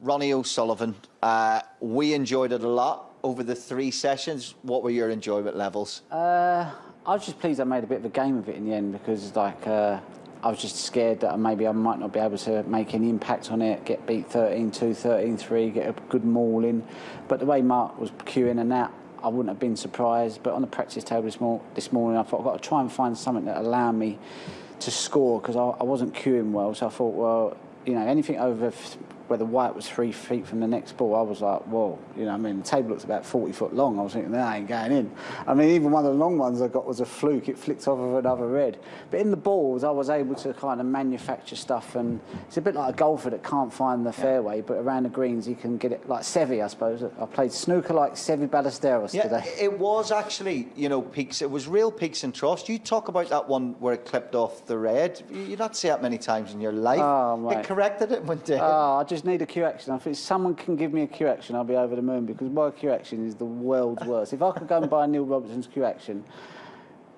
Ronnie O'Sullivan. We enjoyed it a lot over the 3 sessions. What were your enjoyment levels? I was just pleased I made a bit of a game of it in the end, because I was just scared that maybe I might not be able to make any impact on it, get beat 13-2, 13-3, get a good maul in. But the way Mark was queuing and that, I wouldn't have been surprised. But on the practice table this morning, I thought I've got to try and find something that allowed me to score, because I wasn't queuing well. So I thought, well, you know, anything over where the white was 3 feet from the next ball, I was like, whoa, you know, I mean, the table looks about 40 foot long. I was thinking, that ain't going in. I mean, even one of the long ones I got was a fluke. It flicked off of another red. But in the balls, I was able to kind of manufacture stuff, and it's a bit like a golfer that can't find the fairway, but around the greens he can get it, like Seve, I suppose. I played snooker like Seve Ballesteros today. It was actually, you know, peaks. It was real peaks and troughs. You talk about that one where it clipped off the red. You not see that many times in your life. Oh, mate. It corrected it one day. Oh, I just need a cue action. I think if someone can give me a cue action, I'll be over the moon, because my cue action is the world's worst. If I could go and buy Neil Robertson's cue action,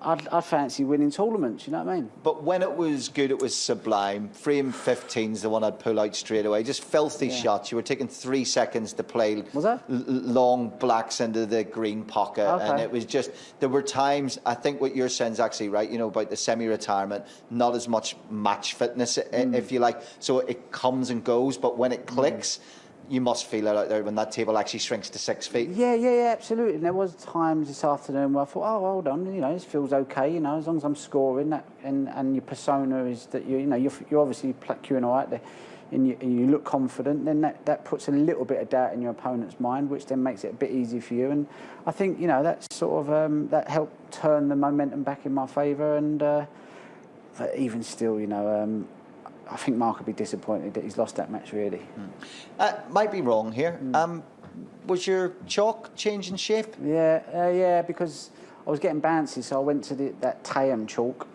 I'd fancy winning tournaments, you know what I mean? But when it was good, it was sublime. Frame 15's the one I'd pull out straight away. Just filthy shots. You were taking 3 seconds to play long blacks into the green pocket. Okay. And it was just, there were times, I think what you're saying is actually right, you know, about the semi-retirement, not as much match fitness, if you like. So it comes and goes, but when it clicks, you must feel it out there when that table actually shrinks to 6 feet. Yeah, absolutely. And there was times this afternoon where I thought, oh, hold on, you know, this feels okay, you know, as long as I'm scoring that, and your persona is that you're obviously queuing all right there, and you look confident. Then that puts a little bit of doubt in your opponent's mind, which then makes it a bit easier for you. And I think, you know, that sort of that helped turn the momentum back in my favour. And but even still, you know, I think Mark would be disappointed that he's lost that match, really. Might be wrong here. Was your chalk changing shape? Yeah, because I was getting bouncy, so I went to that Tayum chalk,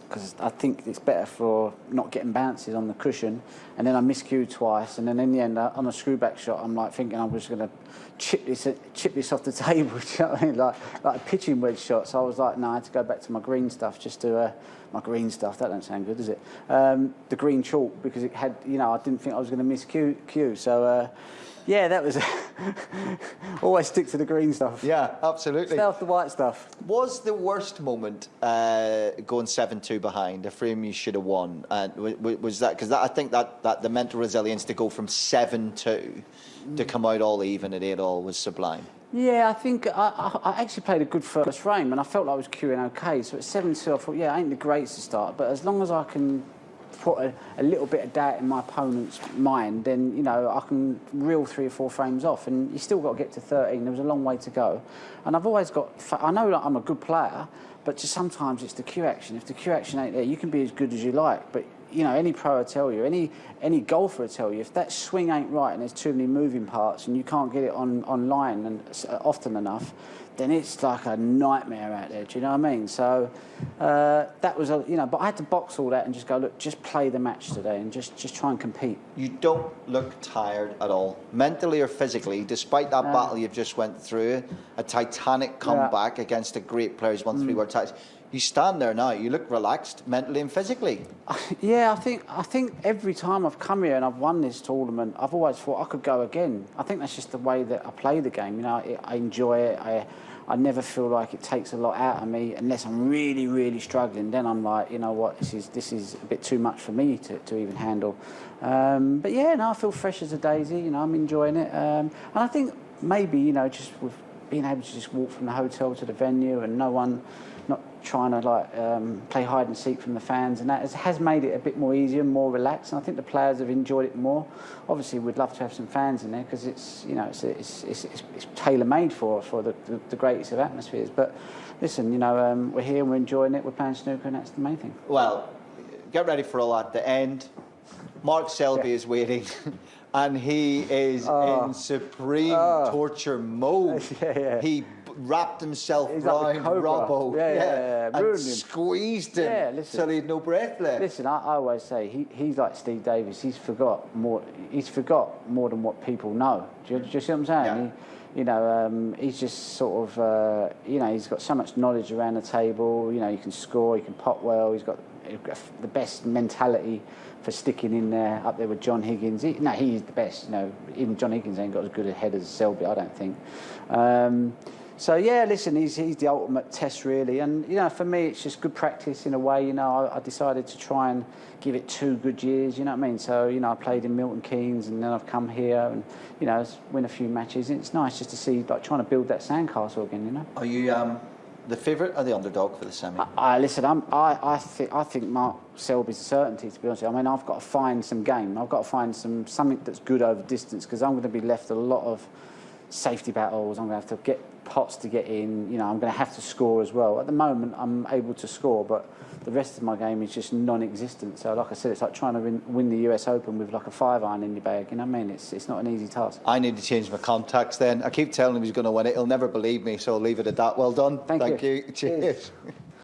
because I think it's better for not getting bounces on the cushion. And then I miscued twice, and then in the end, on a screwback shot, I'm like thinking I was going to chip this off the table, do you know what I mean? Like a pitching wedge shot. So I was like, no, I had to go back to my green stuff, just to my green stuff. That don't sound good, does it? The green chalk, because it had, you know, I didn't think I was going to miss cue. So yeah, that was always stick to the green stuff. Yeah, absolutely. Stay off the white stuff. Was the worst moment going 7-2 behind, a frame you should have won? Was that, because I think that the mental resilience to go from 7-2 to come out all even at 8-all was sublime. Yeah, I think I actually played a good first frame, and I felt like I was queuing okay. So at 7-2, I thought, yeah, it ain't the greatest to start, but as long as I can put a little bit of doubt in my opponent's mind, then, you know, I can reel 3 or 4 frames off, and you still got to get to 13. There was a long way to go. And I've always got, I know that I'm a good player, but just sometimes it's the cue action. If the cue action ain't there, you can be as good as you like, but, you know, any pro will tell you, any golfer will tell you, if that swing ain't right and there's too many moving parts and you can't get it on line and often enough, then it's like a nightmare out there. Do you know what I mean? So that was, you know, but I had to box all that and just go, look, just play the match today and just try and compete. You don't look tired at all, mentally or physically, despite that battle you've just went through, a titanic comeback against a great player who's won 3 world titles. You stand there now, you look relaxed mentally and physically. Yeah, I think every time I've come here and I've won this tournament, I've always thought I could go again. I think that's just the way that I play the game. You know, I enjoy it. I never feel like it takes a lot out of me unless I'm really, really struggling. Then I'm like, you know what, this is a bit too much for me to even handle. But yeah, no, I feel fresh as a daisy. You know, I'm enjoying it. And I think maybe, you know, just with being able to just walk from the hotel to the venue and no one not trying to like play hide and seek from the fans, and that has made it a bit more easier, more relaxed, and I think the players have enjoyed it more. Obviously, we'd love to have some fans in there because it's, you know, it's tailor made for the greatest of atmospheres. But listen, you know, we're here and we're enjoying it. We're playing snooker, and that's the main thing. Well, get ready for all at the end. Mark Selby is waiting. And he is in supreme torture mode. He wrapped himself around Robbo and squeezed him so he had no breath left. Listen, I always say he's like Steve Davis. He's forgot more than what people know. Do you see what I'm saying? Yeah. You know, he's just sort of, you know, he's got so much knowledge around the table. You know, he can score, he can pot well. He's got the best mentality for sticking in there, up there with John Higgins. He's the best. You know, even John Higgins ain't got as good a head as Selby, I don't think. So yeah, listen, he's the ultimate test really, and you know, for me it's just good practice in a way. You know, I decided to try and give it 2 good years. You know what I mean? So you know, I played in Milton Keynes, and then I've come here, and you know, win a few matches. It's nice just to see, like, trying to build that sandcastle again. You know. Are you the favourite or the underdog for the semi? Listen, I think Mark Selby's a certainty, to be honest with you. I mean, I've got to find some game. I've got to find something that's good over distance, because I'm going to be left a lot of safety battles. I'm going to have to get pots to get in. You know, I'm going to have to score as well. At the moment, I'm able to score, but the rest of my game is just non-existent. So, like I said, it's like trying to win the US Open with like a 5-iron in your bag. You know what I mean? It's not an easy task. I need to change my contacts then. I keep telling him he's going to win it. He'll never believe me, so I'll leave it at that. Well done. Thank you. Cheers.